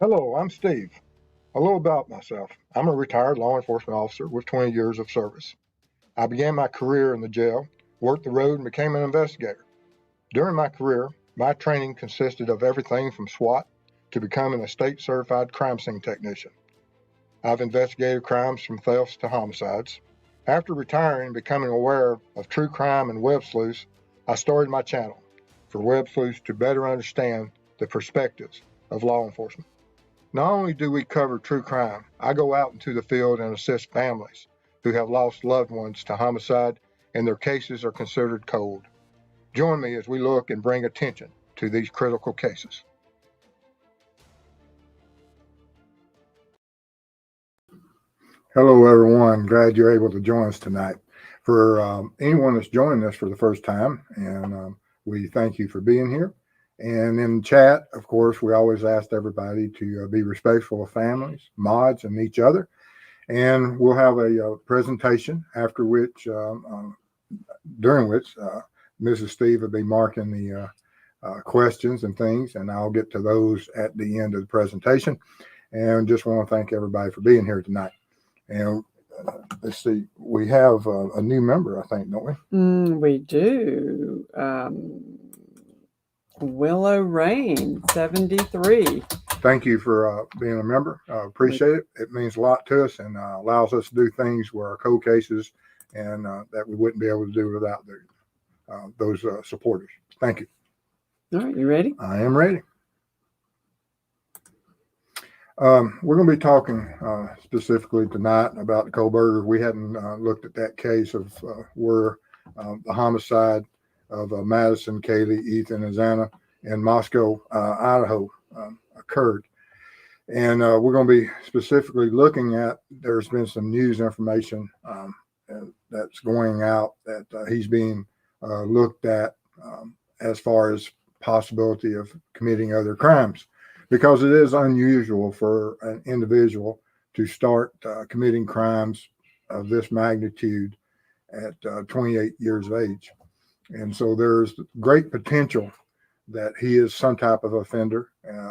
Hello, I'm Steve. A little about myself. I'm a retired law enforcement officer with 20 years of service. I began my career in the jail, worked the road, and became an investigator. During my career, my training consisted of everything from SWAT to becoming a state certified crime scene technician. I've investigated crimes from thefts to homicides. After retiring and becoming aware of true crime and web sleuths, I started my channel for web sleuths to better understand the perspectives of law enforcement. Not only do we cover true crime, I go out into the field and assist families who have lost loved ones to homicide and their cases are considered cold. Join me as we look and bring attention to these critical cases. Hello, everyone. Glad you're able to join us tonight. For anyone that's joining us for the first time, and we thank you for being here. And in chat, of course, we always ask everybody to be respectful of families, mods, and each other. And we'll have a presentation after which, during which Mrs. Steve will be marking the questions and things, and I'll get to those at the end of the presentation. And just want to thank everybody for being here tonight. And let's see, we have a new member, I think, don't we? We do. Willow Rain, 73. Thank you for being a member. Appreciate it. It means a lot to us and allows us to do things where our cold cases and that we wouldn't be able to do without those supporters. Thank you. All right, you ready? I am ready. We're going to be talking specifically tonight about the Kohberger. We hadn't looked at that case of where the homicide of Madison, Kaylee, Ethan, and Xana in Moscow, Idaho occurred. And we're going to be specifically looking at, there's been some news information that's going out that he's being looked at as far as possibility of committing other crimes, because it is unusual for an individual to start committing crimes of this magnitude at 28 years of age. And so there's great potential that he is some type of offender,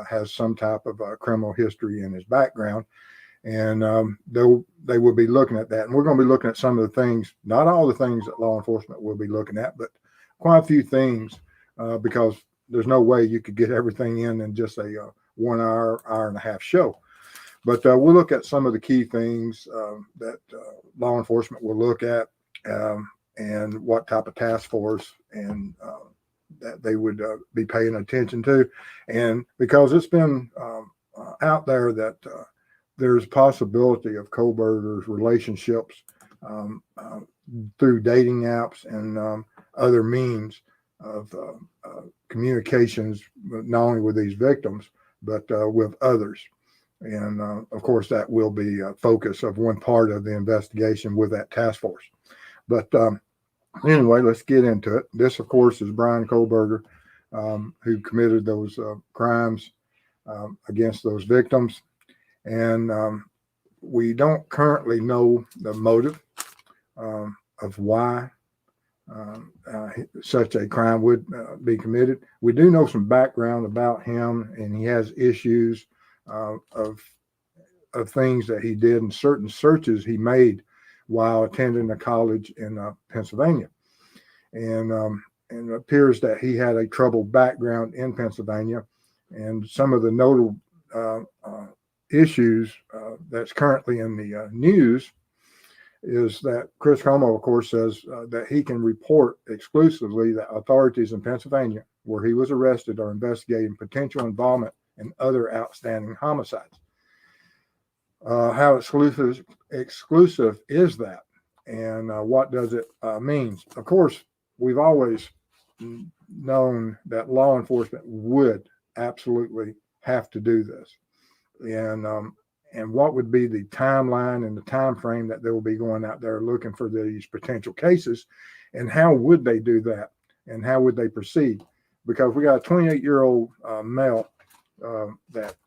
has some type of criminal history in his background. And they will be looking at that. And we're going to be looking at some of the things, not all the things that law enforcement will be looking at, but quite a few things, because there's no way you could get everything in just a 1 hour, hour and a half show. But we'll look at some of the key things that law enforcement will look at, and what type of task force and that they would be paying attention to. And because it's been out there that there's possibility of Kohberger's relationships through dating apps and other means of communications, not only with these victims, but with others. And of course, that will be a focus of one part of the investigation with that task force. But anyway, let's get into it. This, of course, is Brian Kohberger, who committed those crimes against those victims. And we don't currently know the motive of why such a crime would be committed. We do know some background about him, and he has issues of things that he did and certain searches he made while attending a college in Pennsylvania. And it appears that he had a troubled background in Pennsylvania. And some of the notable issues that's currently in the news is that Chris Como, of course, says that he can report exclusively that authorities in Pennsylvania, where he was arrested, are investigating potential involvement in other outstanding homicides. How exclusive is that? And what does it mean? Of course, we've always known that law enforcement would absolutely have to do this. And what would be the timeline and the time frame that they will be going out there looking for these potential cases, and how would they do that, and how would they proceed? Because we got a 28-year-old male that,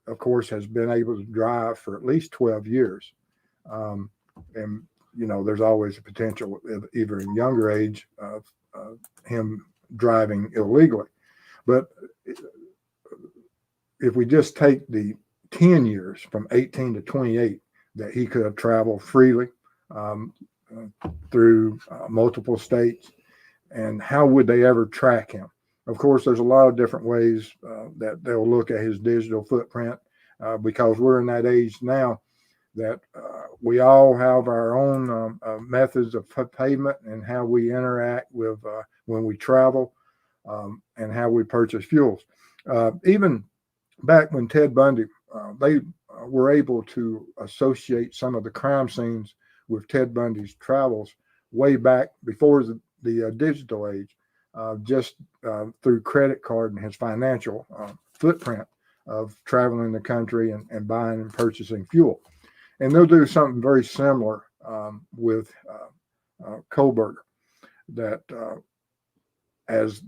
of course, has been able to drive for at least 12 years. And, you know, there's always a potential, either in younger age, of him driving illegally. But if we just take the 10 years from 18 to 28 that he could have traveled freely um, through multiple states, and how would they ever track him? Of course, there's a lot of different ways that they'll look at his digital footprint because we're in that age now that we all have our own methods of payment and how we interact with when we travel and how we purchase fuels. Even back when Ted Bundy, they were able to associate some of the crime scenes with Ted Bundy's travels way back before the digital age, just through credit card and his financial footprint of traveling the country and buying and purchasing fuel. And they'll do something very similar with Kohberger. That as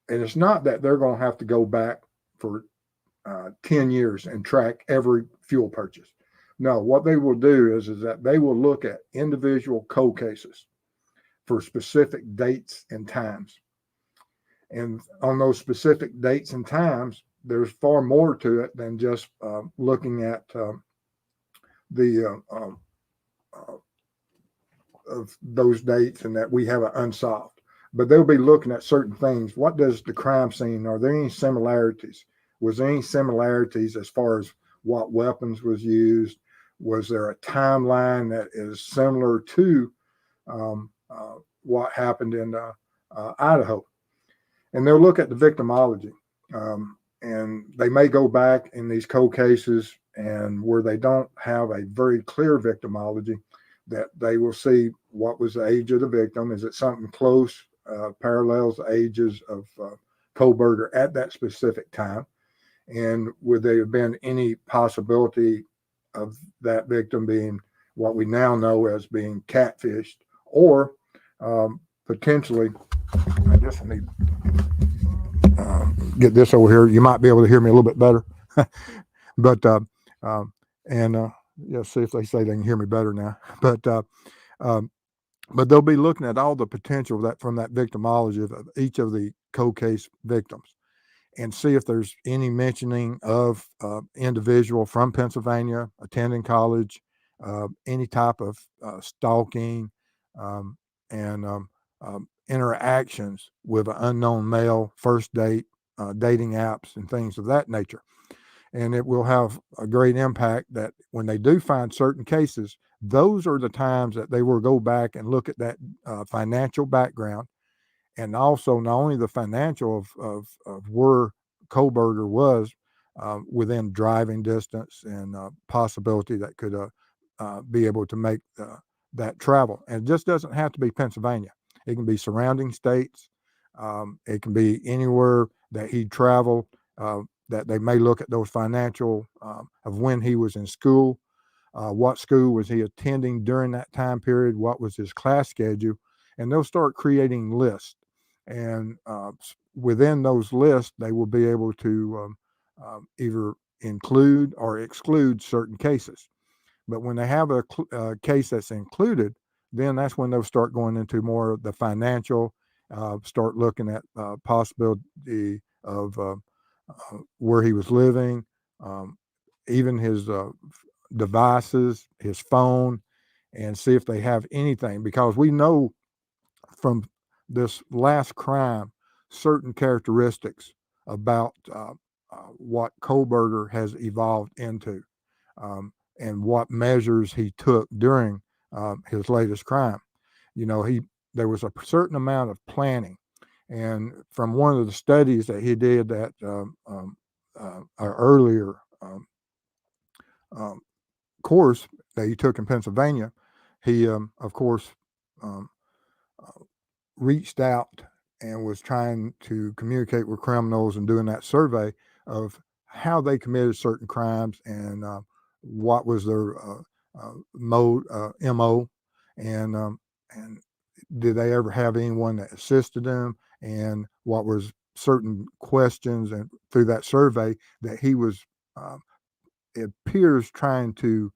and it's not that they're going to have to go back for 10 years and track every fuel purchase. No, what they will do is that they will look at individual cold cases for specific dates and times. And on those specific dates and times, there's far more to it than just looking at the of those dates and that we have it unsolved. But they'll be looking at certain things. What does the crime scene? Are there any similarities? Was there any similarities as far as what weapons was used? Was there a timeline that is similar to what happened in Idaho? And they'll look at the victimology. And they may go back in these cold cases and where they don't have a very clear victimology, that they will see what was the age of the victim. Is it something close, parallels the ages of Kohberger at that specific time? And would there have been any possibility of that victim being what we now know as being catfished, or potentially, I guess I need get this over here. You might be able to hear me a little bit better. But yeah, see if they say they can hear me better now. But they'll be looking at all the potential that from that victimology of each of the cold case victims, and see if there's any mentioning of individual from Pennsylvania attending college, any type of stalking, and interactions with an unknown male, first date, dating apps, and things of that nature. And it will have a great impact that when they do find certain cases, those are the times that they will go back and look at that financial background, and also not only the financial of where Kohberger was within driving distance and possibility that could be able to make that travel. And it just doesn't have to be Pennsylvania. It can be surrounding states. It can be anywhere that he traveled, that they may look at those financial of when he was in school, what school was he attending during that time period, what was his class schedule, and they'll start creating lists. And within those lists, they will be able to either include or exclude certain cases. But when they have a case that's included, then that's when they'll start going into more of the financial, start looking at possibility of where he was living, even his devices, his phone, and see if they have anything. Because we know from this last crime certain characteristics about what Kohberger has evolved into, and what measures he took during his latest crime. You know, there was a certain amount of planning, and from one of the studies that he did that earlier course that he took in Pennsylvania, he of course reached out and was trying to communicate with criminals and doing that survey of how they committed certain crimes and what was their MO, and did they ever have anyone that assisted them, and what was certain questions and through that survey that he was, it appears, trying to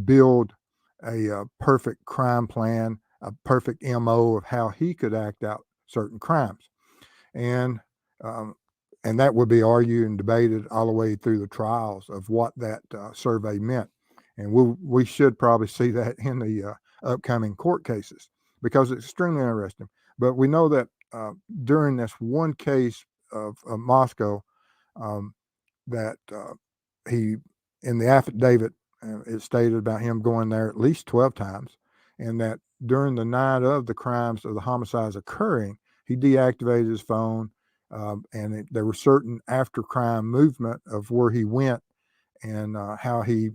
build a perfect crime plan, a perfect MO of how he could act out certain crimes. And and that would be argued and debated all the way through the trials of what that survey meant. And we should probably see that in the upcoming court cases because it's extremely interesting. But we know that during this one case of Moscow, that he, in the affidavit, it stated about him going there at least 12 times, and that during the night of the crimes of the homicides occurring, he deactivated his phone, and there were certain after crime movement of where he went and how he,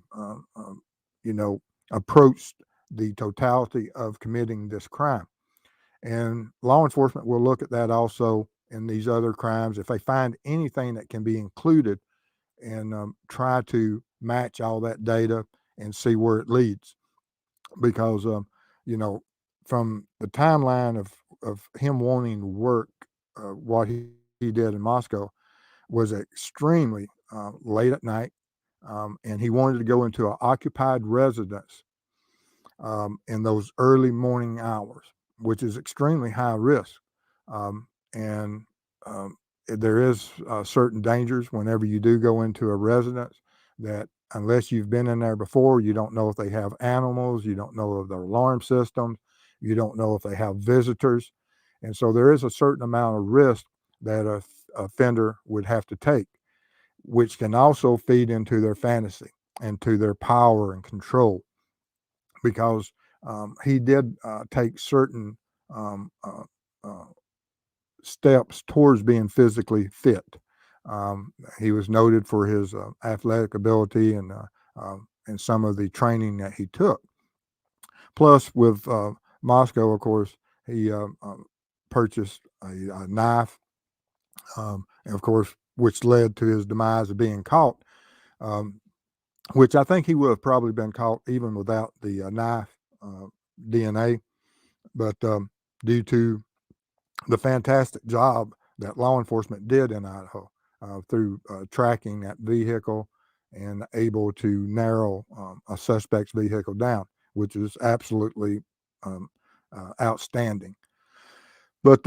approached the totality of committing this crime. And law enforcement will look at that also in these other crimes if they find anything that can be included and try to match all that data and see where it leads. Because, from the timeline of him wanting to work, what he did in Moscow was extremely late at night. And he wanted to go into an occupied residence in those early morning hours, which is extremely high risk. And there is certain dangers whenever you do go into a residence that unless you've been in there before, you don't know if they have animals, you don't know of their alarm systems, you don't know if they have visitors. And so there is a certain amount of risk that a offender would have to take, which can also feed into their fantasy and to their power and control. Because he did take certain steps towards being physically fit. He was noted for his athletic ability and some of the training that he took. Plus, with Moscow, of course, he purchased a knife, and of course, which led to his demise of being caught. Which I think he would have probably been caught even without the knife DNA, but due to the fantastic job that law enforcement did in Idaho through tracking that vehicle and able to narrow a suspect's vehicle down, which is absolutely outstanding. But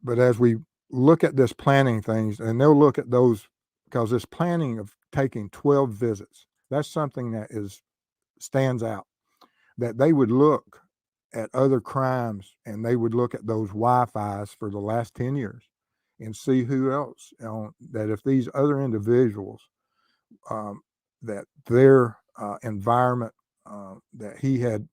as we look at this planning things, and they'll look at those because this planning of taking 12 visits, that's something that stands out, that they would look at other crimes and they would look at those Wi-Fi's for the last 10 years and see who else, that if these other individuals, that their environment, that he had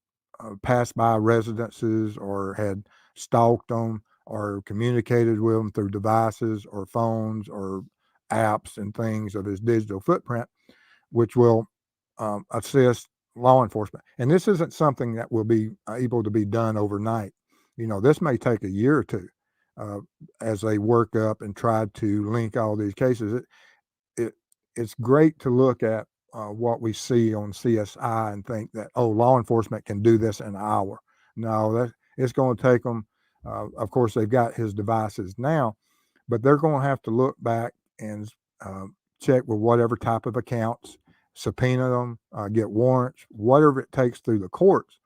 passed by residences or had stalked them or communicated with them through devices or phones or apps and things of his digital footprint, which will assist law enforcement. And this isn't something that will be able to be done overnight. This may take a year or two as they work up and try to link all these cases. It's great to look at what we see on CSI and think that, law enforcement can do this in an hour. No, it's going to take them. Of course, they've got his devices now, but they're going to have to look back and check with whatever type of accounts, subpoena them, get warrants, whatever it takes through the courts.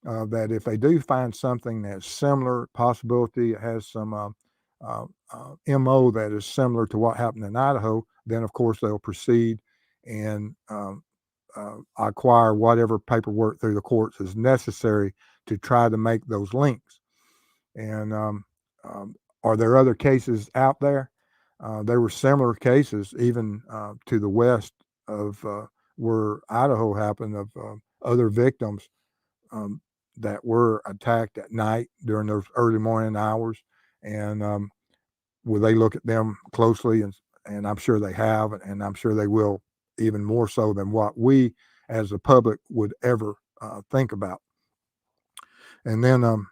That if they do find something that's similar, possibility, it has some MO that is similar to what happened in Idaho, then of course they'll proceed and acquire whatever paperwork through the courts is necessary to try to make those links. And are there other cases out there? There were similar cases even to the west of where Idaho happened of other victims that were attacked at night during those early morning hours. And will they look at them closely? And I'm sure they have, and I'm sure they will even more so than what we as the public would ever think about. And then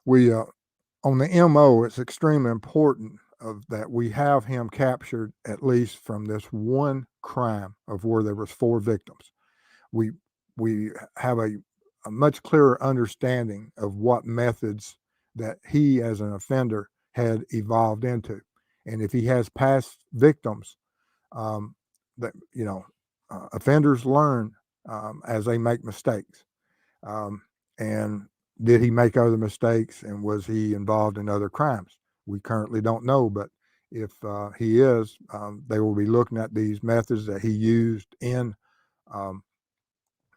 we on the MO, it's extremely important that we have him captured at least from this one crime of where there was 4 victims. We have a much clearer understanding of what methods that he as an offender had evolved into. And if he has past victims, that offenders learn as they make mistakes. And did he make other mistakes, and was he involved in other crimes? We currently don't know, but if he is, they will be looking at these methods that he used in um,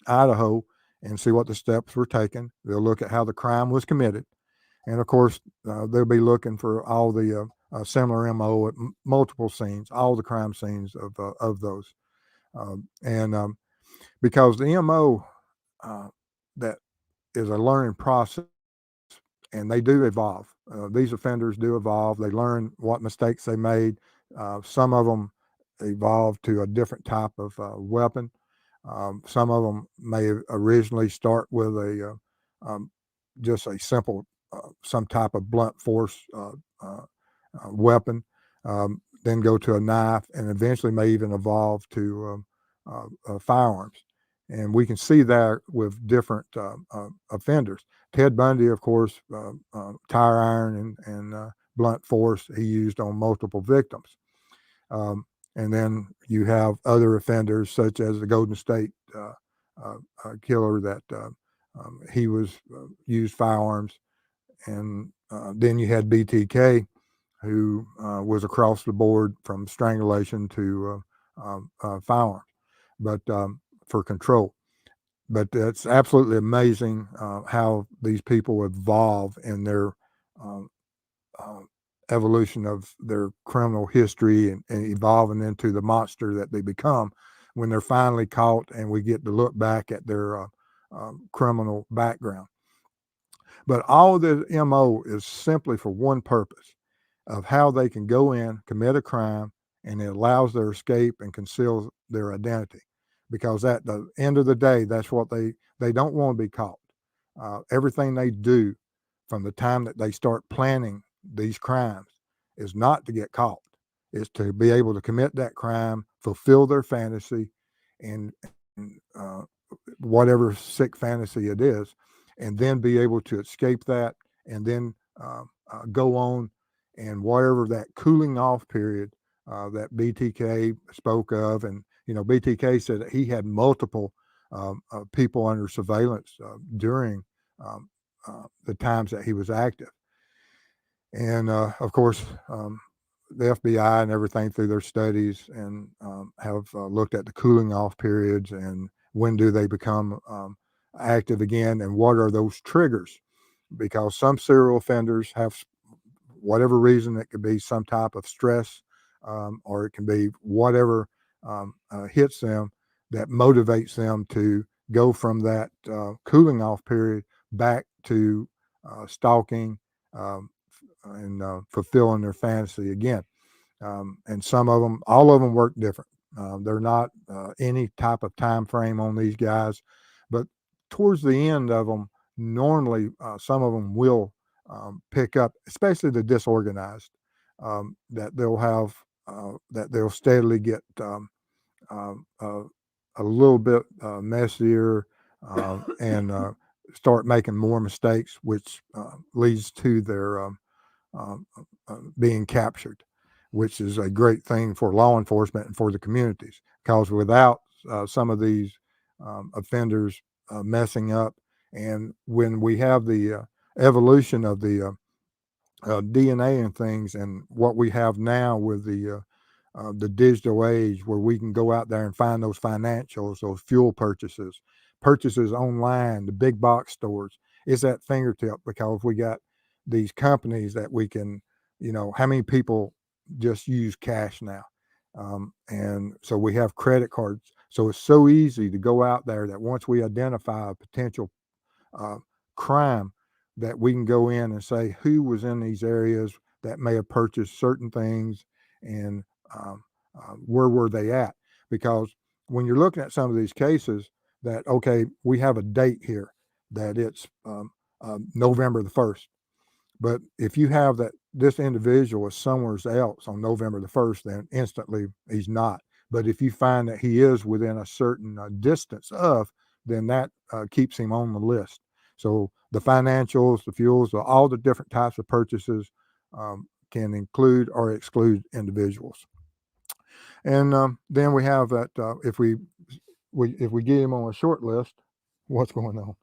Idaho and see what the steps were taken. They'll look at how the crime was committed. And of course, they'll be looking for all the similar MO at multiple scenes, all the crime scenes of those. And because the MO that is a learning process, and they do evolve. These offenders do evolve. They learn what mistakes they made. Some of them evolve to a different type of weapon. Some of them may originally start with just a simple, some type of blunt force weapon, then go to a knife, and eventually may even evolve to firearms. And we can see that with different offenders. Ted Bundy, of course, tire iron and blunt force he used on multiple victims. And then you have other offenders such as the Golden State killer that he was used firearms. And then you had BTK, who was across the board from strangulation to firearms, but for control. But it's absolutely amazing how these people evolve in their uh, evolution of their criminal history and evolving into the monster that they become when they're finally caught and we get to look back at their criminal background. But all the MO is simply for one purpose of how they can go in, commit a crime, and it allows their escape and conceals their identity. Because at the end of the day, that's what they don't want to be caught. Everything they do from the time that they start planning these crimes is not to get caught. It's to be able to commit that crime, fulfill their fantasy, and whatever sick fantasy it is, and then be able to escape that, and then go on, and whatever that cooling off period that BTK spoke of, and BTK said that he had multiple people under surveillance during the times that he was active. And of course, the FBI and everything through their studies and have looked at the cooling off periods and when do they become active again and what are those triggers, because some serial offenders have whatever reason. It could be some type of stress, or it can be whatever hits them that motivates them to go from that cooling off period back to stalking and fulfilling their fantasy again. And some of them, all of them work different. They're not any type of time frame on these guys, but towards the end of them, normally some of them will pick up, especially the disorganized, that they'll have that they'll steadily get a little bit messier and start making more mistakes, which leads to their being captured, which is a great thing for law enforcement and for the communities. Because without some of these offenders messing up, and when we have the evolution of the DNA and things, and what we have now with the digital age, where we can go out there and find those financials, those fuel purchases online, the big box stores, it's at fingertip, because we got these companies that we can, how many people just use cash now? And so we have credit cards. So it's so easy to go out there that once we identify a potential crime, that we can go in and say who was in these areas that may have purchased certain things, and where were they at? Because when you're looking at some of these cases, that okay, we have a date here that it's November the 1st, but if you have that this individual is somewhere else on November the 1st, then instantly he's not. But if you find that he is within a certain distance of, then that keeps him on the list. So the financials, the fuels, all the different types of purchases can include or exclude individuals. And then we have that if we get him on a short list, what's going on?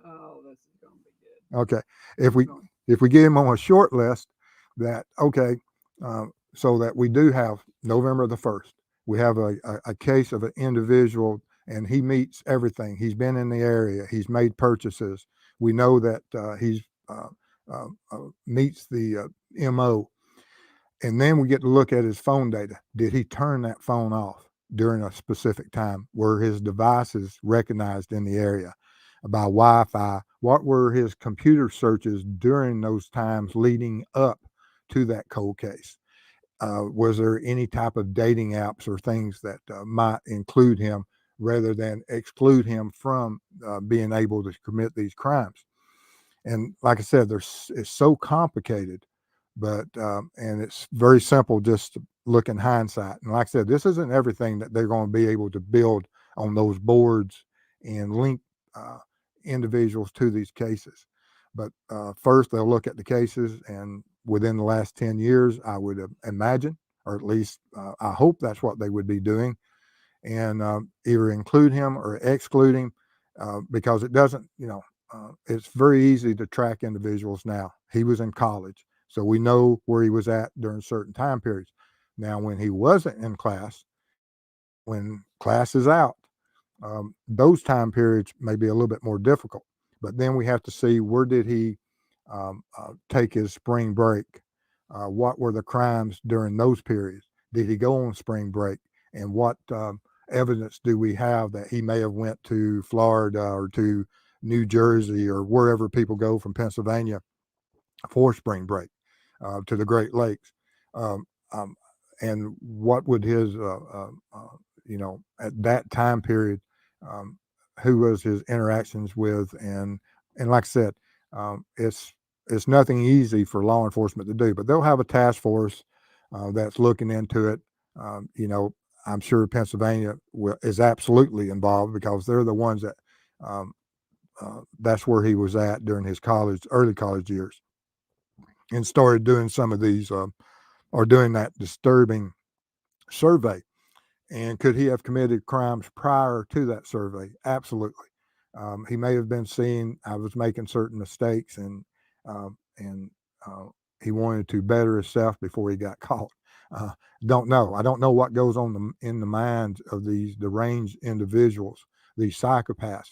Oh, this is going to be good. Okay, if we get him on a short list, that, okay, so that we do have November the 1st, we have a case of an individual and he meets everything. He's been in the area, he's made purchases. We know that he's meets the MO. And then we get to look at his phone data. Did he turn that phone off during a specific time? Were his devices recognized in the area by Wi-Fi? What were his computer searches during those times leading up to that cold case? Was there any type of dating apps or things that might include him rather than exclude him from being able to commit these crimes? And like I said, it's so complicated, but and it's very simple just to look in hindsight. And like I said, this isn't everything that they're going to be able to build on those boards and link uh, individuals to these cases. But first, they'll look at the cases, and within the last 10 years, I would imagine, or at least I hope that's what they would be doing, and either include him or exclude him because it doesn't, it's very easy to track individuals now. He was in college, so we know where he was at during certain time periods. Now, when he wasn't in class, when class is out, those time periods may be a little bit more difficult. But then we have to see where did he take his spring break? What were the crimes during those periods? Did he go on spring break? And what evidence do we have that he may have went to Florida or to New Jersey or wherever people go from Pennsylvania for spring break to the Great Lakes? Um, um, and what would his, at that time period, who was his interactions with? And like I said, it's nothing easy for law enforcement to do, but they'll have a task force that's looking into it. I'm sure Pennsylvania is absolutely involved because they're the ones that that's where he was at during his early college years, and started doing some of these or doing that disturbing survey. And could he have committed crimes prior to that survey? Absolutely. He may have been seen. I was making certain mistakes, and he wanted to better himself before he got caught. Uh, don't know. I don't know what goes on in the minds of these deranged individuals, these psychopaths.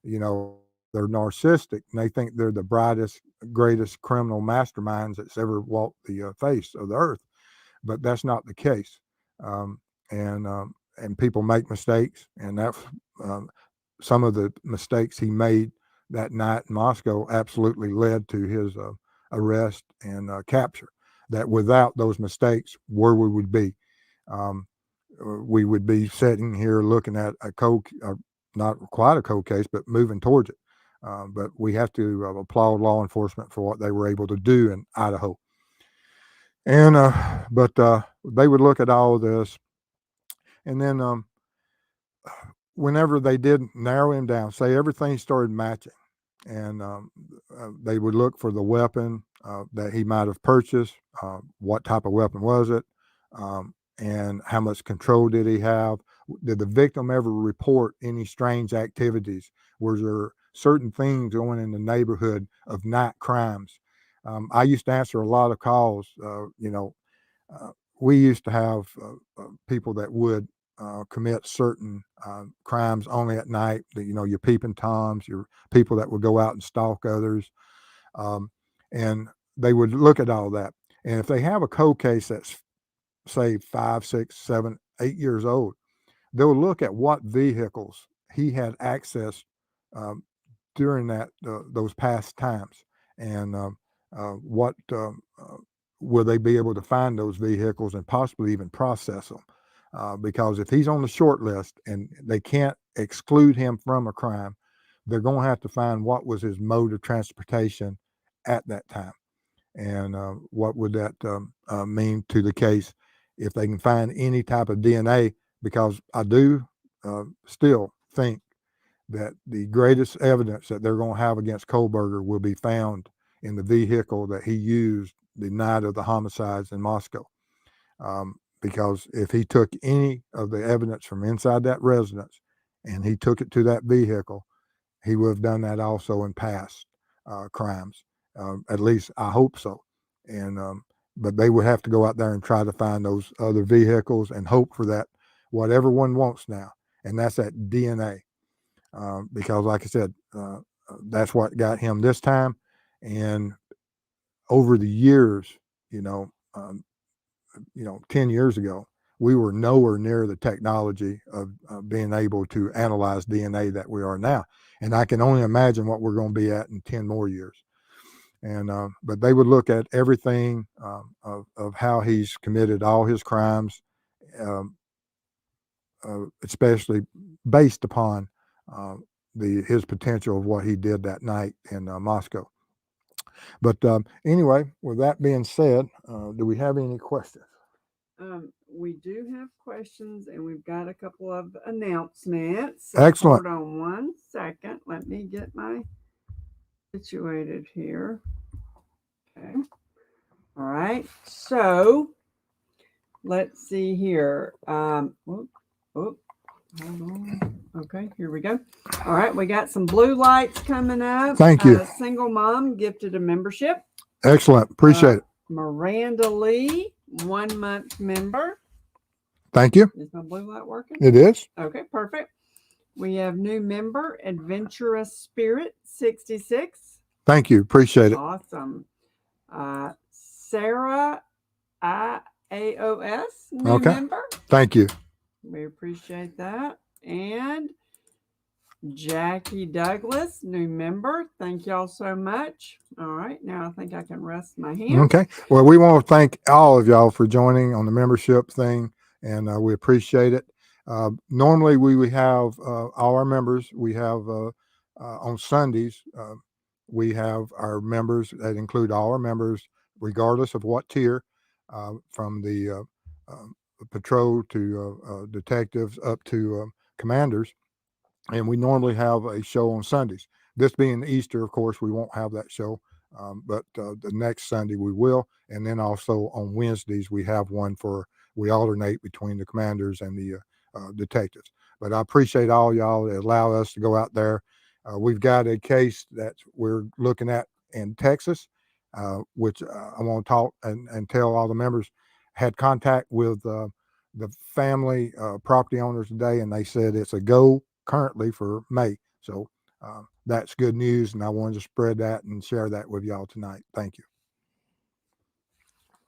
They're narcissistic and they think they're the brightest, greatest criminal masterminds that's ever walked the face of the earth. But that's not the case. Um, and people make mistakes, and that's um, some of the mistakes he made that night in Moscow absolutely led to his arrest and capture. That without those mistakes, where we would be, um, we would be sitting here looking at a not quite a cold case, but moving towards it. But we have to applaud law enforcement for what they were able to do in Idaho. And but they would look at all of this, and then whenever they did narrow him down, say everything started matching, and they would look for the weapon that he might have purchased. What type of weapon was it? And how much control did he have? Did the victim ever report any strange activities? Was there certain things going in the neighborhood of night crimes? I used to answer a lot of calls. We used to have people that would commit certain crimes only at night. Your peeping toms, your people that would go out and stalk others, and they would look at all that. And if they have a cold case that's say 5, 6, 7, 8 years old, they'll look at what vehicles he had access um, during those past times, and what will they be able to find those vehicles and possibly even process them? Because if he's on the short list and they can't exclude him from a crime, they're going to have to find what was his mode of transportation at that time, and what would that mean to the case if they can find any type of DNA? Because I do still think that the greatest evidence that they're going to have against Kohberger will be found in the vehicle that he used the night of the homicides in Moscow. Because if he took any of the evidence from inside that residence and he took it to that vehicle, he would have done that also in past crimes. At least I hope so. And but they would have to go out there and try to find those other vehicles and hope for that, what everyone wants now, and that's that DNA. Because, like I said, that's what got him this time. And over the years, you know, 10 years ago, we were nowhere near the technology of being able to analyze DNA that we are now. And I can only imagine what we're going to be at in 10 more years. And but they would look at everything of how he's committed all his crimes, um, especially based upon his potential of what he did that night in Moscow. But anyway, with that being said, do we have any questions? We do have questions, and we've got a couple of announcements. So Excellent. Hold on one second. Let me get my situated here. Okay. All right. So let's see here. Hold on. Okay, here we go. All right, we got some blue lights coming up. Thank you. Single mom gifted a membership. Excellent. Appreciate it. Miranda Lee, 1 month member. Thank you. Is my blue light working? It is. Okay, perfect. We have new member, Adventurous Spirit, 66. Thank you. Appreciate it. Awesome. Sarah IAOS, new Okay. member. Thank you. We appreciate that. And Jackie Douglas, new member. Thank y'all so much. All right, now I think I can rest my hand. Okay. Well, we want to thank all of y'all for joining on the membership thing, and we appreciate it. Normally, we have all our members. We have on Sundays, we have our members that include all our members, regardless of what tier, from the patrol to detectives up to commanders. And we normally have a show on Sundays. This being Easter, of course, we won't have that show, but the next Sunday we will. And then also on Wednesdays, we have one we alternate between the commanders and the detectives. But I appreciate all y'all that allow us to go out there. We've got a case that we're looking at in Texas, which I want to talk and tell all the members. Had contact with the family property owners today, and they said it's a go currently for May. So that's good news, and I wanted to spread that and share that with y'all tonight. Thank you.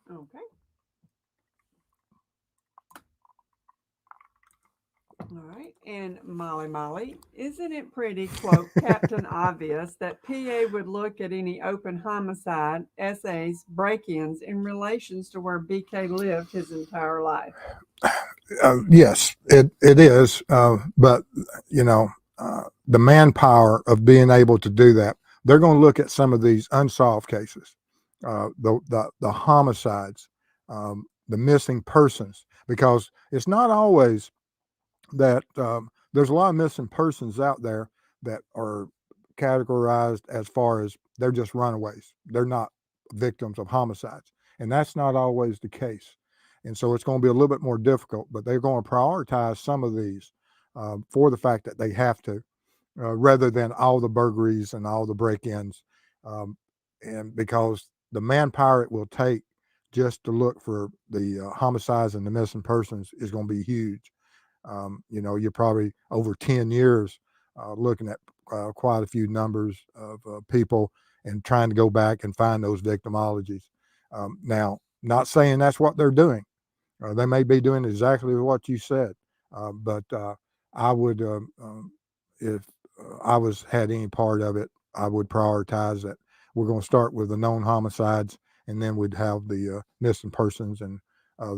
Okay. All right. And Molly, isn't it pretty, quote, Captain Obvious, that PA would look at any open homicide, essays, break-ins in relations to where BK lived his entire life? Yes, it is. But, the manpower of being able to do that, they're going to look at some of these unsolved cases, the homicides, the missing persons, because it's not always that there's a lot of missing persons out there that are categorized as far as they're just runaways. They're not victims of homicides. And that's not always the case. And so it's going to be a little bit more difficult, but they're going to prioritize some of these for the fact that they have to, rather than all the burglaries and all the break-ins. And because the manpower it will take just to look for the homicides and the missing persons is going to be huge. You're probably over 10 years looking at quite a few numbers of people and trying to go back and find those victimologies. Now, not saying that's what they're doing. They may be doing exactly what you said, but I would, if I had any part of it, I would prioritize that. We're going to start with the known homicides, and then we'd have the missing persons and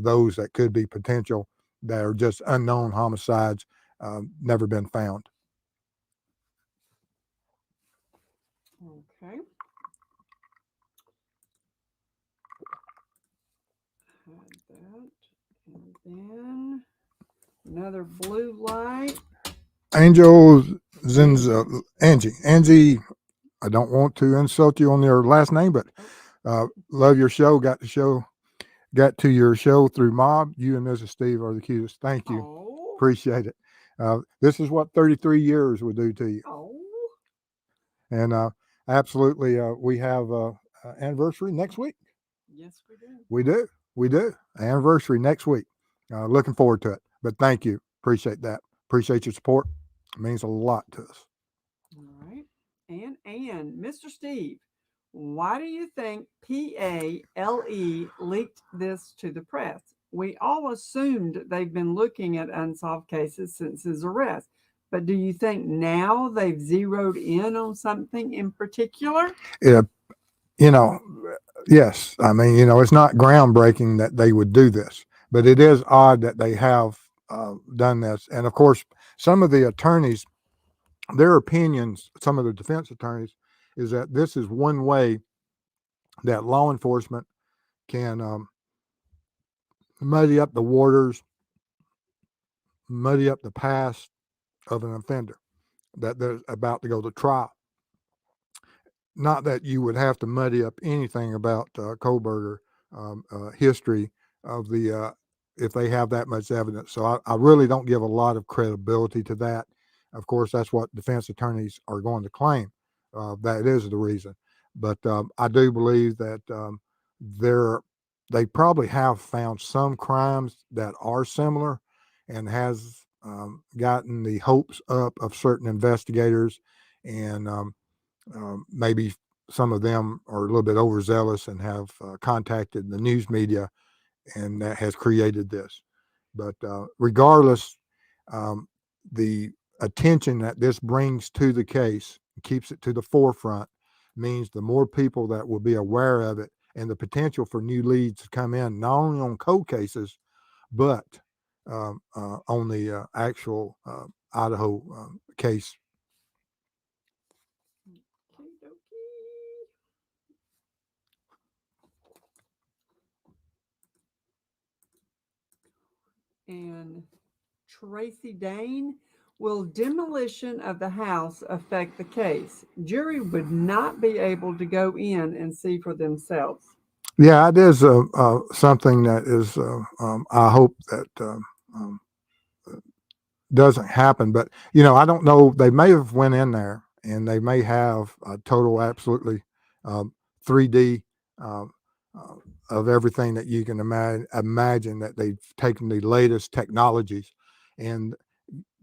those that could be potential that are just unknown homicides, never been found. Okay. Had that. And then another blue light. Angel Zinza, Angie, I don't want to insult you on your last name, but love your show. Got to your show through Mob. You and Mrs. Steve are the cutest. Thank you. Oh. Appreciate it. This is what 33 years would do to you. Oh. And absolutely, we have anniversary next week. Yes, we do. We do. We do. Anniversary next week. Looking forward to it. But thank you. Appreciate that. Appreciate your support. It means a lot to us. All right. And Mr. Steve, why do you think PALE leaked this to the press? We all assumed they've been looking at unsolved cases since his arrest. But do you think now they've zeroed in on something in particular? It, you know, yes. I mean, it's not groundbreaking that they would do this, but it is odd that they have done this. And of course, some of the attorneys, their opinions, some of the defense attorneys, is that this is one way that law enforcement can muddy up the waters, muddy up the past of an offender that they're about to go to trial. Not that you would have to muddy up anything about Kohberger history of the if they have that much evidence. So I really don't give a lot of credibility to that. Of course, that's what defense attorneys are going to claim. That is the reason. But I do believe that they probably have found some crimes that are similar and has gotten the hopes up of certain investigators, and maybe some of them are a little bit overzealous and have contacted the news media, and that has created this. But regardless, the attention that this brings to the case, keeps it to the forefront, means the more people that will be aware of it and the potential for new leads to come in, not only on cold cases, but on the actual Idaho case. And Tracy Dane, will demolition of the house affect the case? Jury would not be able to go in and see for themselves. Yeah, it is something that is. I hope that doesn't happen. But I don't know. They may have went in there and they may have a total, absolutely 3D of everything that you can imagine. That they've taken the latest technologies, and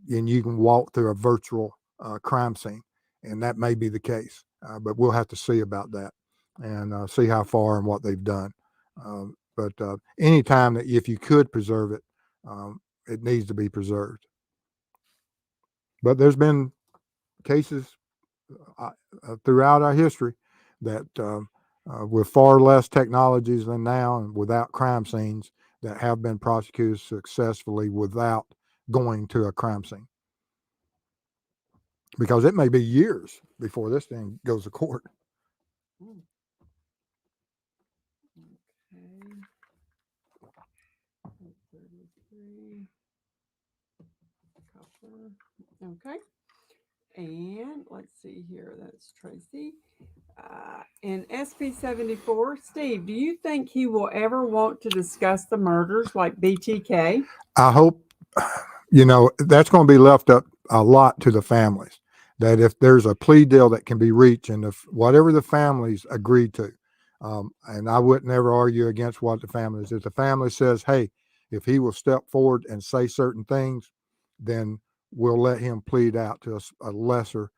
you can walk through a virtual crime scene, and that may be the case. But we'll have to see about that and see how far and what they've done. But anytime that if you could preserve it, it needs to be preserved. But there's been cases throughout our history that with far less technologies than now and without crime scenes that have been prosecuted successfully without going to a crime scene. Because it may be years before this thing goes to court. Okay. Okay. And let's see here. That's Tracy. In SP 74, Steve, do you think he will ever want to discuss the murders like BTK? I hope, that's going to be left up a lot to the families. That if there's a plea deal that can be reached, and if whatever the families agreed to, and I would never argue against what the families, if the family says, hey, if he will step forward and say certain things, then we'll let him plead out to a lesser,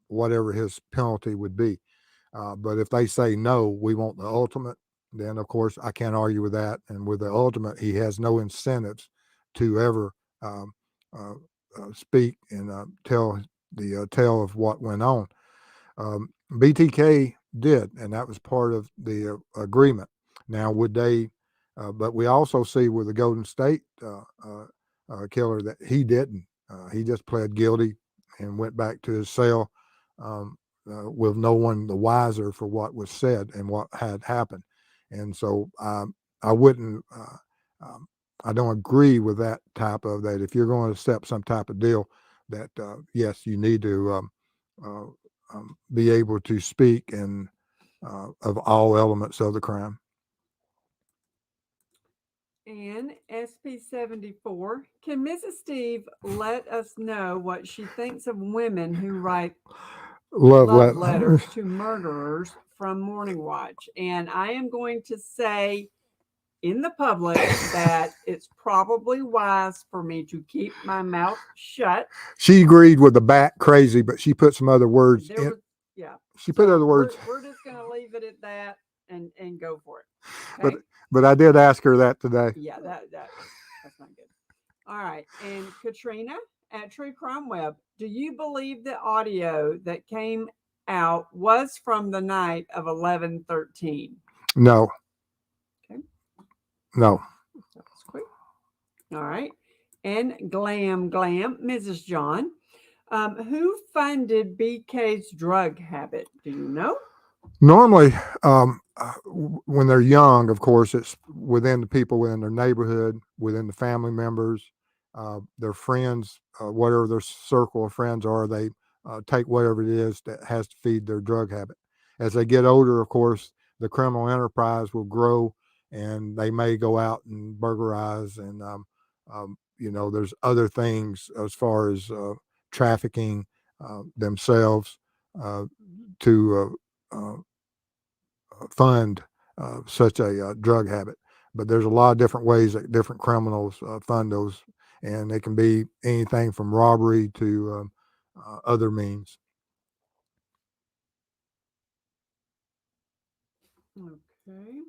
whatever his penalty would be. But if they say no, we want the ultimate, then of course I can't argue with that. And with the ultimate, he has no incentives to ever speak and tell the tale of what went on. BTK did, and that was part of the agreement. Now, would they? But we also see with the Golden State killer that he didn't. He just pled guilty and went back to his cell with no one the wiser for what was said and what had happened. And so I wouldn't. I don't agree with that type of that. If you're going to accept some type of deal, that yes, you need to be able to speak and of all elements of the crime. And SP 74, can Mrs. Steve let us know what she thinks of women who write love letters to murderers from Morning Watch, and I am going to say in the public that it's probably wise for me to keep my mouth shut. She agreed with the bat crazy, but she put some other words There in. was, yeah. She put So other words, we're just going to leave it at that and go for it. but Okay. but I did ask her that today. Yeah, that's not good. All right. And Katrina at True Crime Web, do you believe the audio that came out was from the night of 11/13? No, Okay. no. That was quick. All right. And Glam, Mrs. John, who funded BK's drug habit? Do you know? Normally, when they're young, of course, it's within the people within their neighborhood, within the family members, their friends, whatever their circle of friends are, they take whatever it is that has to feed their drug habit. As they get older, of course, the criminal enterprise will grow and they may go out and burglarize. And, there's other things as far as trafficking themselves to fund such a drug habit. But there's a lot of different ways that different criminals fund those, and it can be anything from robbery to other means. Okay.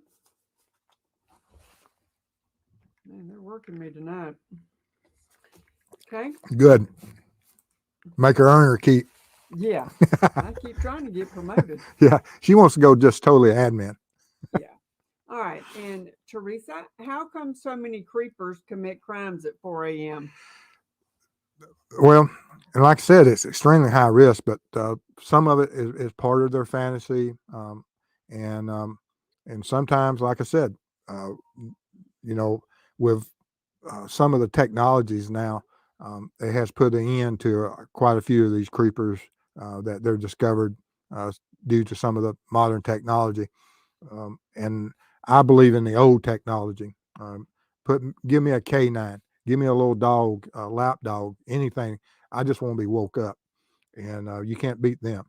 Man, they're working me tonight. Okay. Good. Make her earn her keep. Yeah. I keep trying to get promoted. Yeah, she wants to go just totally admin. Yeah. All right. And Teresa, how come so many creepers commit crimes at 4 a.m.? Well, and like I said, it's extremely high risk, but some of it is part of their fantasy, and and sometimes, like I said, uh, with some of the technologies now, it has put an end to quite a few of these creepers that they're discovered uh, due to some of the modern technology. And I believe in the old technology. Give me a K9, give me a little dog, a lap dog, anything. I just want to be woke up, and you can't beat them.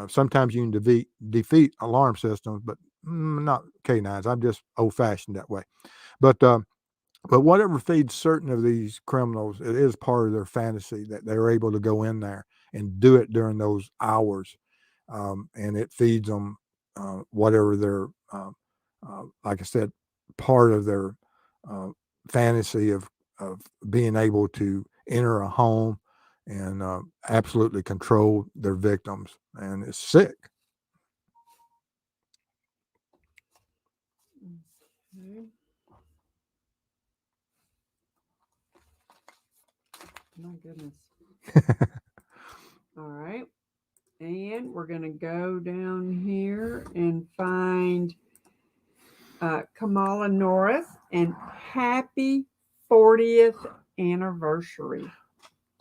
Sometimes you can defeat alarm systems, but not K9s. I'm just old fashioned that way. But whatever feeds certain of these criminals, it is part of their fantasy that they're able to go in there and do it during those hours, and it feeds them whatever their, like I said, part of their fantasy of being able to enter a home and absolutely control their victims, and it's sick. Okay. My goodness. All right. And we're going to go down here and find Kamala Norris and happy 40th anniversary.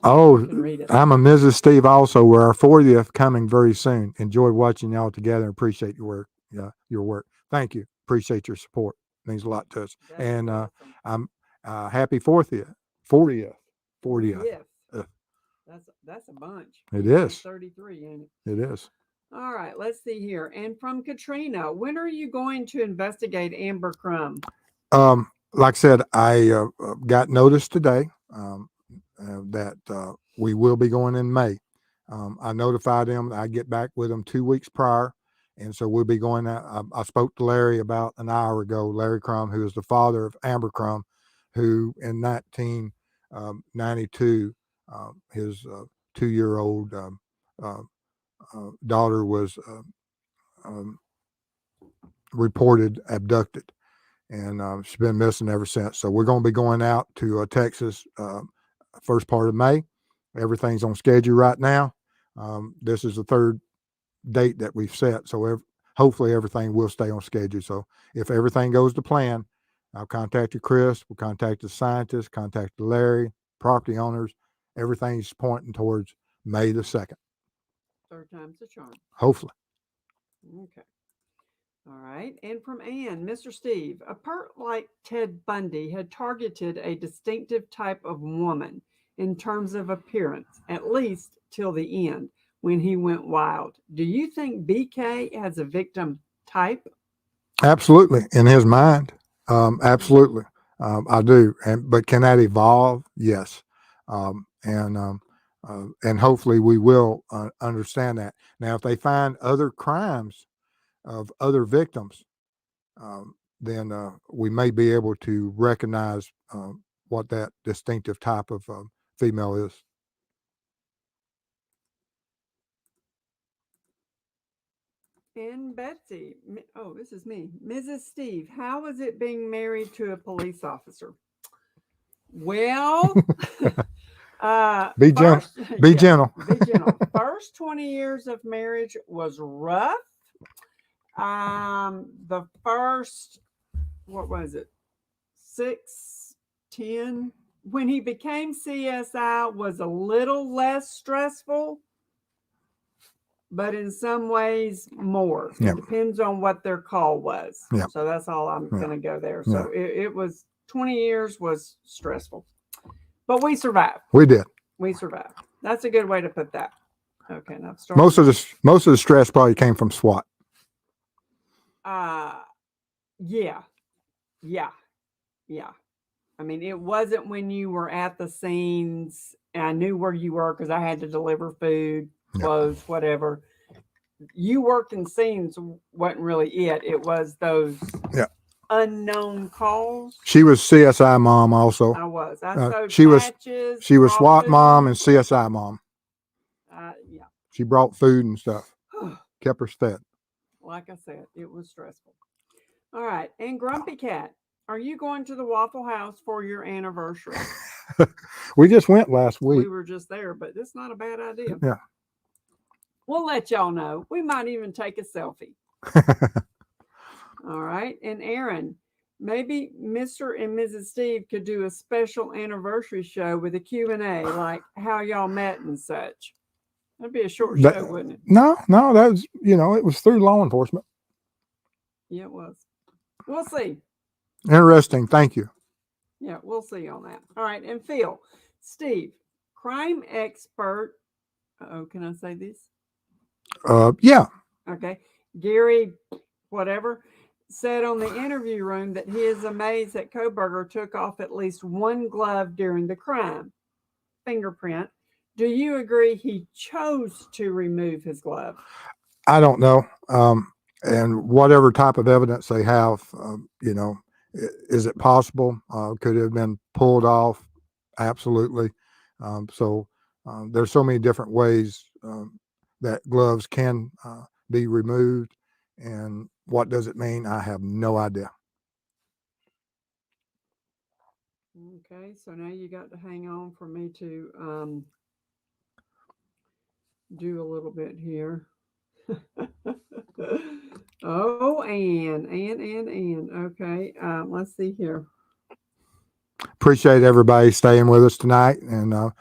Oh, You can read it. I'm a Mrs. Steve also. We're our 40th coming very soon. Enjoyed watching y'all together and appreciate your work. Yeah, your work. Thank you. Appreciate your support. Means a lot to us. That is And awesome. I'm happy 40th. 40th. 40th. 40th. Uh, That's a bunch. It Usually is. 33, ain't it? It is. All right, let's see here. And from Katrina, when are you going to investigate Amber Crumb? Like I said, I got notice today that we will be going in May. I notified them. I get back with them 2 weeks prior, and so we'll be going. I spoke to Larry about an hour ago. Larry Crum, who is the father of Amber Crum, who in 1992, his 2-year-old daughter was um, reported abducted, and she's been missing ever since. So we're going to be going out to Texas first part of May. Everything's on schedule right now. This is the third date that we've set, so hopefully everything will stay on schedule. So if everything goes to plan, I'll contact you, Chris. We'll contact the scientists, contact Larry, property owners. Everything's pointing towards May the 2nd. Third time's the charm. Hopefully. Okay. All right. And from Ann, Mr. Steve, a perp like Ted Bundy had targeted a distinctive type of woman in terms of appearance, at least till the end. when he went wild. Do you think BK has a victim type? Absolutely. In his mind. Absolutely. I do. But can that evolve? Yes. And hopefully we will understand that. Now, if they find other crimes of other victims, then we may be able to recognize what that distinctive type of female is. And Betsy, oh, this is me. Mrs. Steve, how is it being married to a police officer? Well, Be gentle. Be yeah, gentle. be gentle. First 20 years of marriage was rough. The first, what was it? 6, 10. When he became CSI was a little less stressful, but in some ways more. Yeah. It depends on what their call was. Yeah. So that's all I'm Yeah. going to go there. Yeah. So it was 20 years was stressful, but we survived. We did. We survived. That's a good way to put that. Okay, now Most of the stress probably came from SWAT. Yeah. I mean, it wasn't when you were at the scenes and I knew where you were because I had to deliver food, clothes, whatever. You working scenes wasn't really it. It was those unknown calls. She was CSI mom also. I was. I sewed she patches. was SWAT food. mom and CSI mom. Yeah. She brought food and stuff. Kept her fed. Like I said, it was stressful. All right. And Grumpy Cat, are you going to the Waffle House for your anniversary? We just went last week. We were just there, but it's not a bad idea. Yeah. We'll let y'all know. We might even take a selfie. All right. And Aaron, maybe Mr. and Mrs. Steve could do a special anniversary show with a Q&A, like how y'all met and such. That'd be a short show, wouldn't it? No, that was, it was through law enforcement. Yeah, it was. We'll see. Interesting. Thank you. Yeah, we'll see on that. All right. And Phil, Steve, crime expert. Oh, can I say this? Yeah. Okay. Gary, whatever, said on the interview room that he is amazed that Kohberger took off at least one glove during the crime. Fingerprint. Do you agree he chose to remove his glove? I don't know. And whatever type of evidence they have, is it possible? Could it have been pulled off? Absolutely. So there's so many different ways that gloves can be removed. And what does it mean? I have no idea. Okay, so now you got to hang on for me to do a little bit here. Oh, and okay, let's see here. Appreciate everybody staying with us tonight and all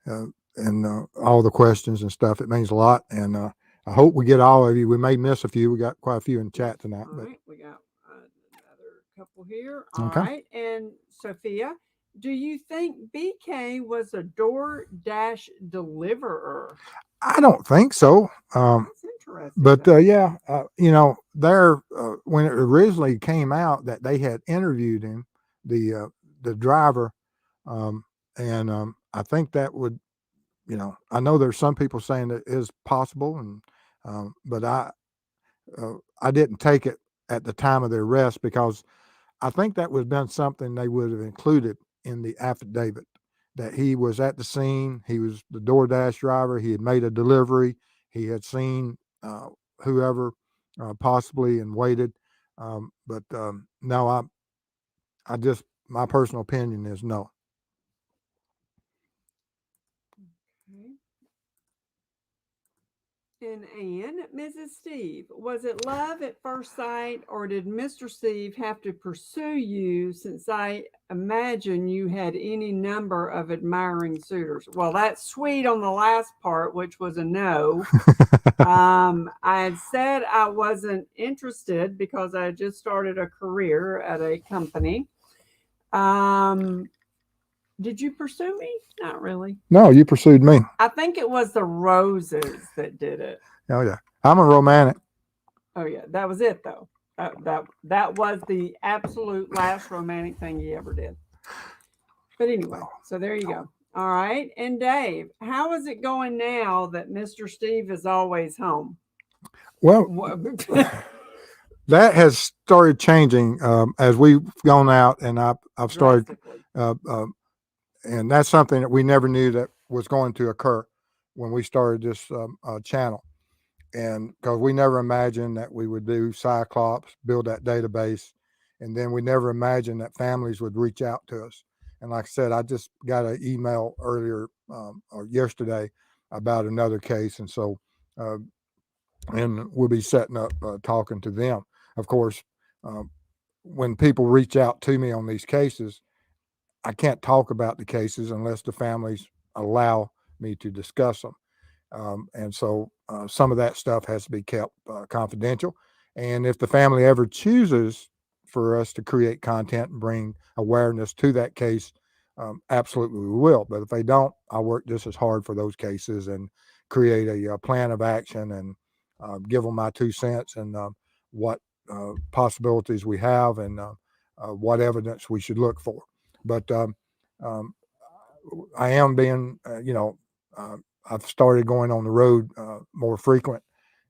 the questions and stuff. It means a lot, and I hope we get all of you. We may miss a few. We got quite a few in chat tonight. All right, we got another couple here. All Okay. right, and Sophia, do you think BK was a DoorDash deliverer? I don't think so. That's interesting. But when it originally came out that they had interviewed him, the driver, and I think that would, I know there's some people saying that is possible, and but I didn't take it at the time of the arrest because I think that would have been something they would have included in the affidavit, that he was at the scene, he was the DoorDash driver, he had made a delivery, he had seen whoever possibly and waited. But no, I just, my personal opinion is no. And Mrs. Steve, was it love at first sight, or did Mr. Steve have to pursue you, since I imagine you had any number of admiring suitors? Well, that's sweet on the last part, which was a no. I had said I wasn't interested because I had just started a career at a company. Did you pursue me? Not really. No, you pursued me. I think it was the roses that did it. Oh yeah, I'm a romantic. Oh yeah, that was it though. That was the absolute last romantic thing he ever did. But anyway, so there you go. All right, and Dave, how is it going now that Mr. Steve is always home? Well, What- that has started changing as we've gone out, and I've started, Drastically. and that's something that we never knew that was going to occur when we started this channel. And because we never imagined that we would do Cyclops, build that database, and then we never imagined that families would reach out to us. And like I said, I just got an email earlier or yesterday about another case, and so uh, and we'll be setting up talking to them. Of course, uh, when people reach out to me on these cases, I can't talk about the cases unless the families allow me to discuss them. And so some of that stuff has to be kept confidential. And if the family ever chooses for us to create content and bring awareness to that case, absolutely we will. But if they don't, I'll work just as hard for those cases and create a plan of action and give them my 2 cents and what possibilities we have and what evidence we should look for. But um, I am being, I've started going on the road more frequent,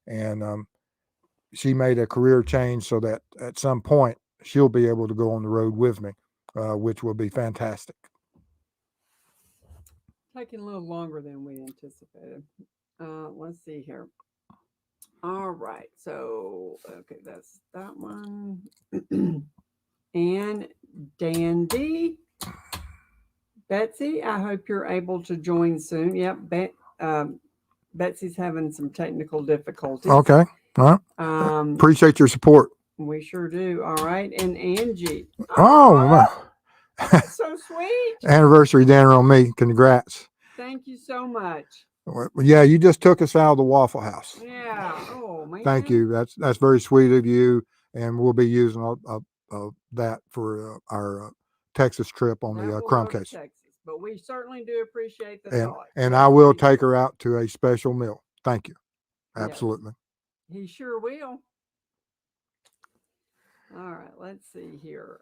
and she made a career change so that at some point she'll be able to go on the road with me, which will be fantastic. Taking a little longer than we anticipated. Let's see here. All right. So, okay, that's that one. And Dandy, Betsy, I hope you're able to join soon. Yep. Betsy's having some technical difficulties. Okay. All right. Appreciate your support. We sure do. All right. And Angie. Oh, my. That's so sweet. Anniversary dinner on me. Congrats. Thank you so much. Well, yeah, you just took us out of the Waffle House. Yeah. Oh, man. Thank you. That's very sweet of you, and we'll be using that for our Texas trip on That the will crumb go to case. Texas, but we certainly do appreciate the And thought. and I will take her out to a special meal. Thank you. Yes. Absolutely. He sure will. All right, let's see here.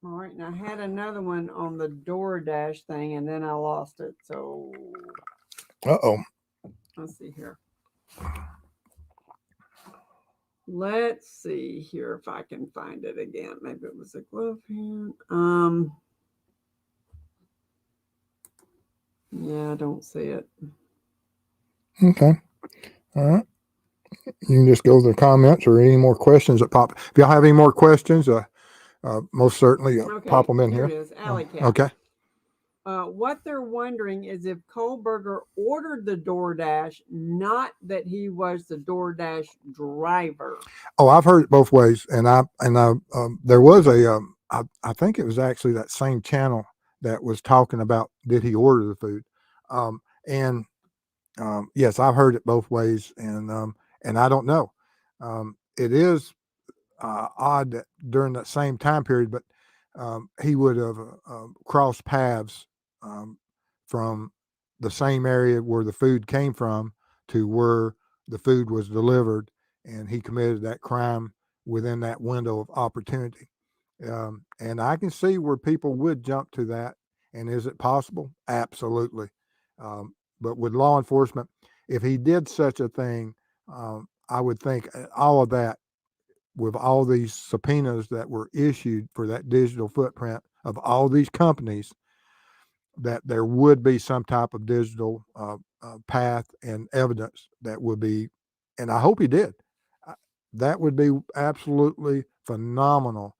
All right, and I had another one on the DoorDash thing, and then I lost it. So Uh-oh. let's see here. Let's see here if I can find it again. Maybe it was a glove hand. Yeah, I don't see it. Okay. All right. You can just go to the comments or any more questions that pop. If y'all have any more questions, most certainly pop them in Here here. it is, Alley Cat. Okay. What they're wondering is if Kohberger ordered the DoorDash, not that he was the DoorDash driver. Oh, I've heard it both ways, and there was I think it was actually that same channel that was talking about did he order the food, and yes, I've heard it both ways, and I don't know. It is odd that during that same time period, but he would have crossed paths from the same area where the food came from to where the food was delivered, and he committed that crime within that window of opportunity. And I can see where people would jump to that. And is it possible? Absolutely. But with law enforcement, if he did such a thing, I would think all of that, with all these subpoenas that were issued for that digital footprint of all these companies, that there would be some type of digital path and evidence that would be, and I hope he did. That would be absolutely phenomenal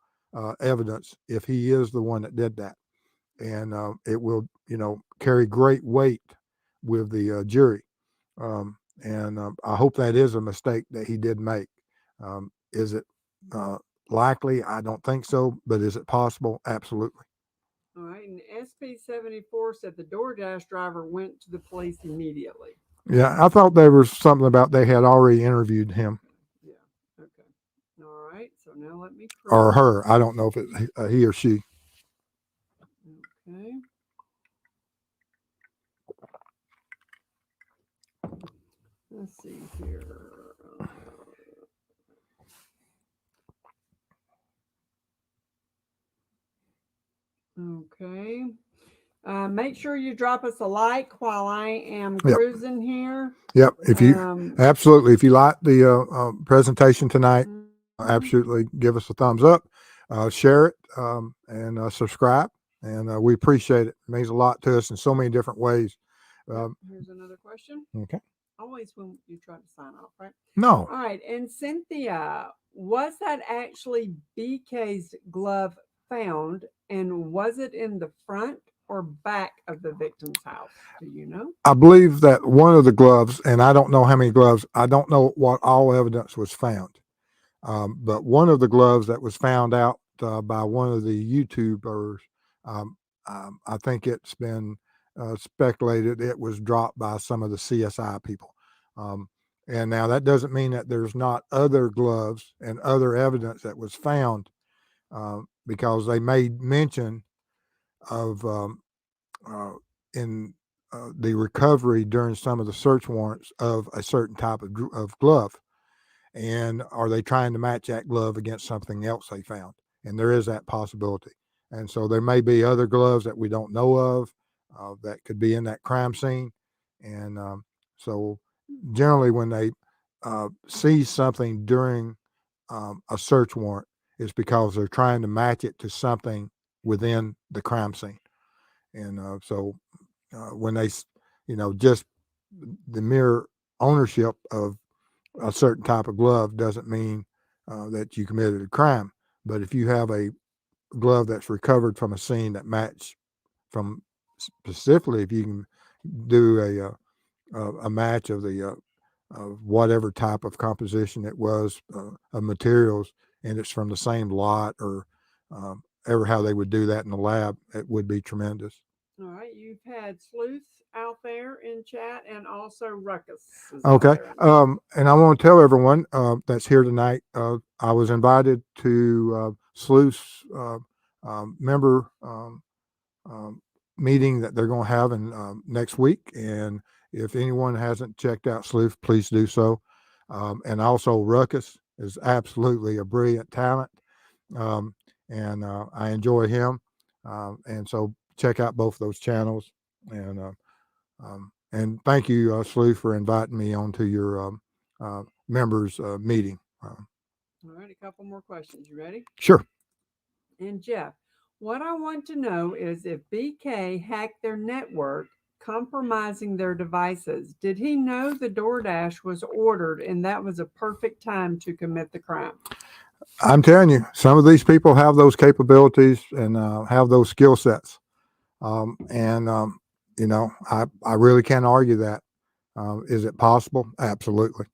evidence if he is the one that did that. And it will, carry great weight with the jury. And I hope that is a mistake that he did make. Is it likely? I don't think so, but is it possible? Absolutely. All right, and SP74 said the DoorDash driver went to the police immediately. Yeah, I thought there was something about they had already interviewed him. Yeah, okay. All right, so now let me. Or her. I don't know if it's he or she. Let's see here. Okay. Make sure you drop us a like while I am Yep. cruising here. Yep. If you absolutely, if you like the presentation tonight, Mhm. absolutely give us a thumbs up, share it, and subscribe. And we appreciate it. It means a lot to us in so many different ways. Here's another question. Okay. Always when you try to sign off, right? No, All right. And Cynthia, was that actually BK's glove found? And was it in the front or back of the victim's house? Do you know? I believe that one of the gloves, and I don't know how many gloves, I don't know what all evidence was found. But one of the gloves that was found out by one of the YouTubers, um, I think it's been speculated it was dropped by some of the CSI people. Um, and now that doesn't mean that there's not other gloves and other evidence that was found, because they made mention of uh, in the recovery during some of the search warrants of a certain type of glove. And are they trying to match that glove against something else they found? And there is that possibility. And so there may be other gloves that we don't know of that could be in that crime scene. And so generally, when they see something during a search warrant, it's because they're trying to match it to something within the crime scene. And so when they, just the mere ownership of a certain type of glove doesn't mean that you committed a crime. But if you have a glove that's recovered from a scene that match from specifically, if you can do a match of the of whatever type of composition it was of materials, and it's from the same lot or ever how they would do that in the lab, it would be tremendous. All right. You've had Sleuth out there in chat and also Ruckus is out Okay. there in chat. And I want to tell everyone that's here tonight, I was invited to Sleuth's member meeting that they're going to have in next week. And if anyone hasn't checked out Sleuth, please do so. And also, Ruckus is absolutely a brilliant talent. Um, and I enjoy him. And so check out both those channels. And thank you, Sleuth, for inviting me onto your members meeting. All right. A couple more questions. You ready? Sure. And Jeff, what I want to know is if BK hacked their network, compromising their devices, did he know the DoorDash was ordered and that was a perfect time to commit the crime? I'm telling you, some of these people have those capabilities and have those skill sets. And I really can't argue that. Is it possible? Absolutely.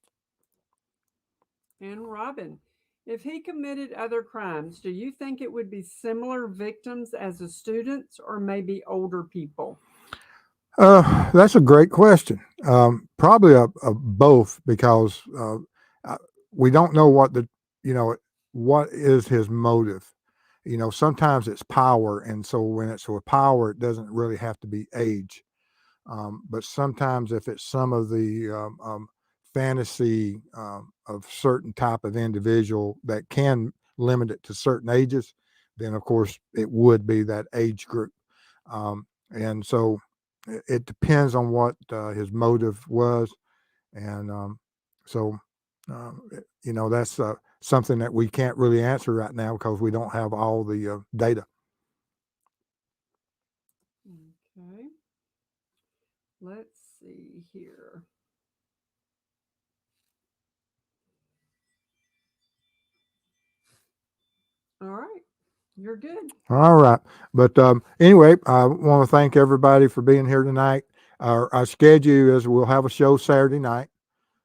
And Robin, if he committed other crimes, do you think it would be similar victims as the students or maybe older people? That's a great question. Probably a both, because uh, we don't know what is his motive. Sometimes it's power, and so when it's with power, it doesn't really have to be age. But sometimes, if it's some of the fantasy of certain type of individual that can limit it to certain ages, then of course it would be that age group. And so it depends on what his motive was, and so that's something that we can't really answer right now because we don't have all the data. Okay. Let's see here. All right. You're good. All right. But anyway, I want to thank everybody for being here tonight. Our schedule is we'll have a show Saturday night.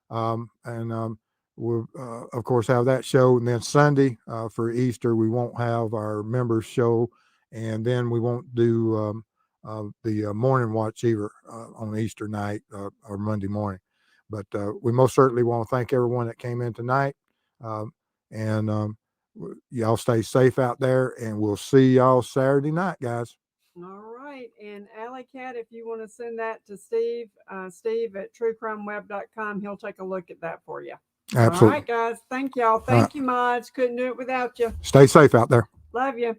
And we'll, of course, have that show. And then Sunday for Easter, we won't have our members show. And then we won't do the morning watch either on Easter night or Monday morning. But we most certainly want to thank everyone that came in tonight. And y'all stay safe out there, and we'll see y'all Saturday night, guys. All right. And Alley Cat, if you want to send that to Steve, Steve at truecrimeweb.com, he'll take a look at that for you. Absolutely. All right, guys. Thank y'all. Thank you, Mods. Couldn't do it without you. Stay safe out there. Love you.